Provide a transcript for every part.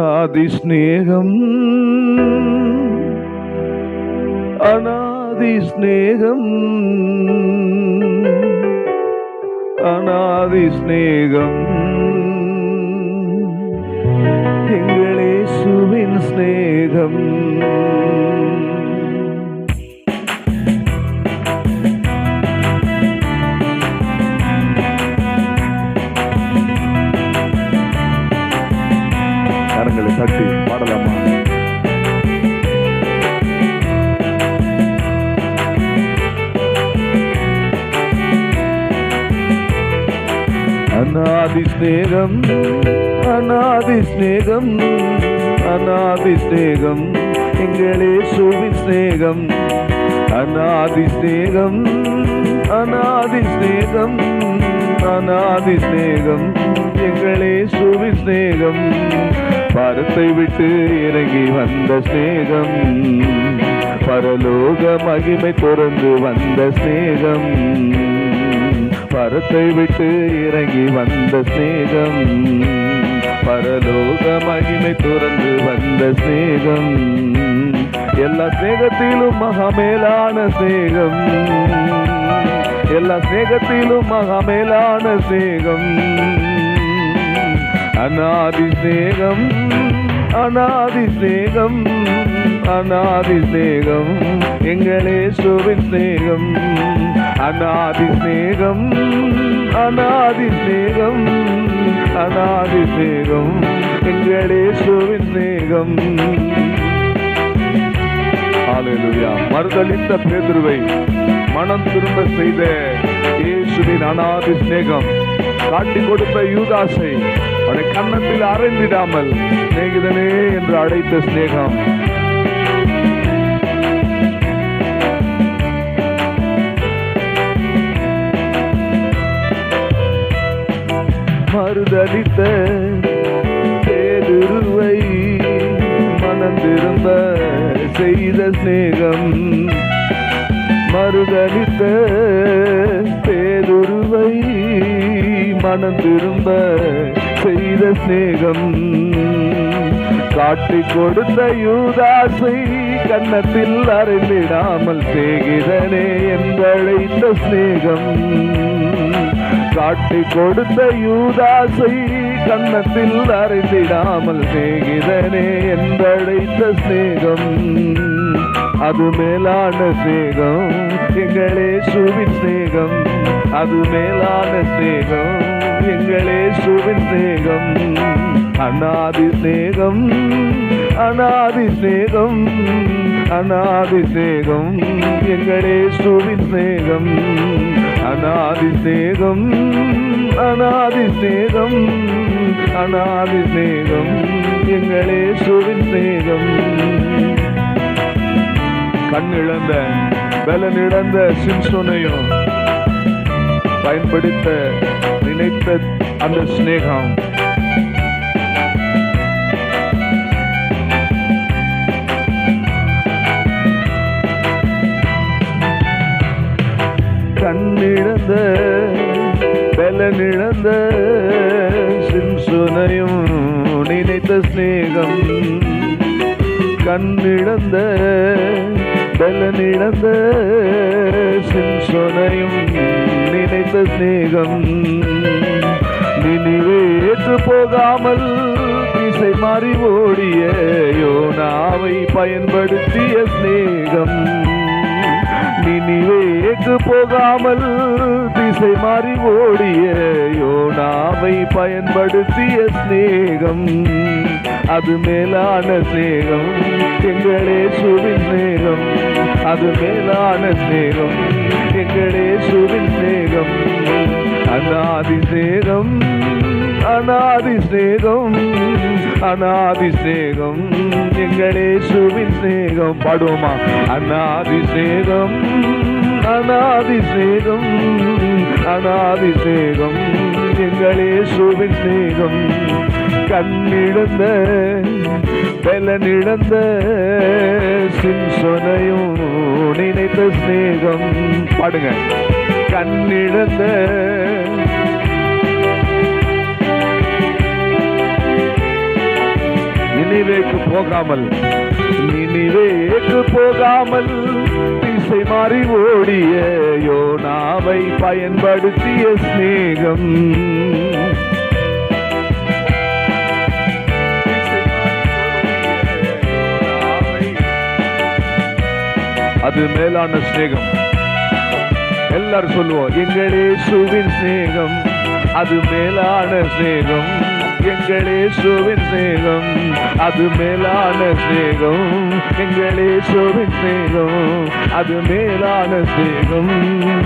ஆதி ஸ்நேகம் அநாதி ஸ்நேகம் அநாதி ஸ்நேகம் எங்கள் இயேசுவின் ஸ்நேகம். கரங்களை தட்டி பாடலாமா? அநாதி ஸ்நேகம் அநாதி ஸ்நேகம் அநாதி ஸ்நேகம் எங்கள் இயேசுவின் ஸ்நேகம். அநாதி ஸ்நேகம் அநாதி ஸ்நேகம் அநாதி ஸ்நேகம் எங்கள் இயேசுவின் ஸ்நேகம். பரத்தை விட்டு இறங்கி வந்த ஸ்நேகம், பரலோக மகிமை துறந்து வந்த ஸ்நேகம். பரத்தை விட்டு இறங்கி வந்த ஸ்நேகம், பரலோக மகிமை துறந்து வந்த ஸ்நேகம். எல்லா ஸ்நேகத்திலும் மகாமேலான ஸ்நேகம், எல்லா ஸ்நேகத்திலும் மகாமேலான ஸ்நேகம். அநாதி ஸ்நேகம் அநாதி ஸ்நேகம் அநாதி ஸ்நேகம் எங்கள் இயேசுவின் ஸ்நேகம். அநாதி ஸ்நேகம் அநாதி ஸ்நேகம் அநாதி ஸ்நேகம் எங்கள் இயேசுவின் ஸ்நேகம். ஹல்லேலூயா. மறுதலித்த பேதுருவை மனம் திரும்ப செய்த இயேசுவின் அநாதி ஸ்நேகம். காட்டிக் கொடுத்த யூதாசை அவனை கன்னத்தில் அறைந்திடாமல் சிநேகிதனே என்று அழைத்த ஸ்நேகம். மறுதலித்த பேதுருவை மனம் திரும்ப செய்த ஸ்நேகம். மறுதலித்த பேதுருவை மனம் திரும்ப செய்த ஸ்நேகம். காட்டிக் கொடுத்த யூதாசை கன்னத்தில் அறைந்திடாமல் சிநேகிதனே என்றழைத்த ஸ்நேகம். காட்டிக் கொடுத்த யூதாசை கன்னத்தில் அறைந்திடாமல் சிநேகிதனே என்றழைத்த ஸ்நேகம். அது மேலான ஸ்நேகம் எங்கள் இயேசுவின் ஸ்நேகம். அது மேலான ஸ்நேகம் எங்கள் இயேசுவின் ஸ்நேகம். அநாதி ஸ்நேகம் அநாதி ஸ்நேகம் அநாதி ஸ்நேகம் எங்கள் இயேசுவின் ஸ்நேகம். அநாதி ஸ்நேகம் அநாதி ஸ்நேகம் அநாதி ஸ்நேகம் எங்கள் இயேசுவின் ஸ்நேகம். கண்ணிழந்த பலனிழந்த சிம்சோனையும் பயன்படுத்த நினைத்த அந்த ஸ்நேகம். கண்ணிழந்த பலனிழந்த சிம்சோனையும் நினைத்த ஸ்நேகம். கண்ணிழந்த பலனிழந்த சிம்சோனையும் நினைத்த ஸ்நேகம். நினிவேற்று போகாமல் திசை மாறி ஓடிய யோனாவை பயன்படுத்திய ஸ்நேகம். நினிவேற்று போகாமல் திசை மாறி ஓடிய யோனாவை பயன்படுத்திய ஸ்நேகம். அது மேலான ஸ்நேகம் எங்கள் இயேசுவின் ஸ்நேகம். அது மேலான ஸ்நேகம் எங்கள் இயேசுவின் ஸ்நேகம். அநாதி ஸ்நேகம் அநாதி ஸ்நேகம் அநாதி ஸ்நேகம் எங்கள் இயேசுவின் ஸ்நேகம். பாடுவோமா? அநாதி ஸ்நேகம் அநாதி ஸ்நேகம் அநாதி ஸ்நேகம் எங்கள் இயேசுவின் ஸ்நேகம். கண்ணிழந்த பலனிழந்த சிம்சோனையும் நினைத்த ஸ்நேகம். பாடுங்க. கண்ணிழந்த நினிவேக்கு போகாமல் திசை மாறி ஓடிய யோனாவை பயன்படுத்திய சிநேகம். அது மேலான சிநேகம். எல்லாரும் சொல்லுவோம், எங்கள் இயேசுவின் சிநேகம் அது மேலான சிநேகம். எங்கள் இயேசுவின் சிநேகம் அது மேலான சிநேகம். எங்கள் இயேசுவின் சிநேகம் அது மேலான சிநேகம்.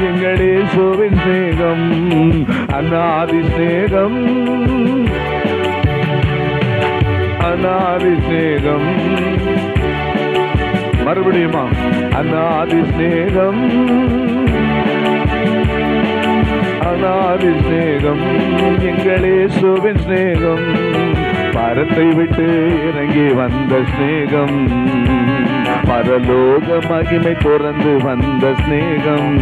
எங்கள் இயேசுவின் சிநேகம் அநாதி சிநேகம். அநாதி சிநேகம். மறுபடியுமா? அநாதி சிநேகம். அநாதி சிநேகம். எங்கள் இயேசுவின் சிநேகம் பரத்தை விட்டு இறங்கி வந்த சிநேகம். பரலோக மகிமை துறந்து வந்த சிநேகம்.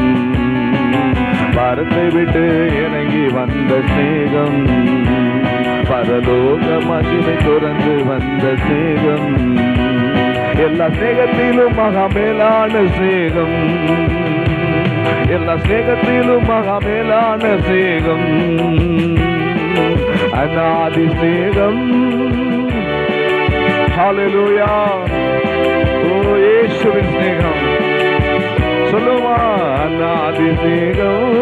பரத்தை விட்டு இறங்கி வந்த சிநேகம். பரலோக மகிமை துறந்து வந்த சிநேகம். எல்லா சிநேகத்திலும் மகா மேலான சிநேகம். எல்லா சிநேகத்திலும் மகா மேலான சிநேகம் அநாதி சிநேகம். ஹல்லேலூயா. ஓ இயேசுவின் சிநேகம். சொல்லுமா? அநாதி சிநேகம்.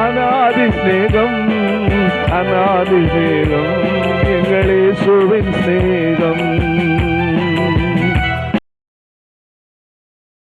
அநாதி சிநேகம். அநாதி சிநேகம். எங்கள் இயேசுவின் சிநேகம்.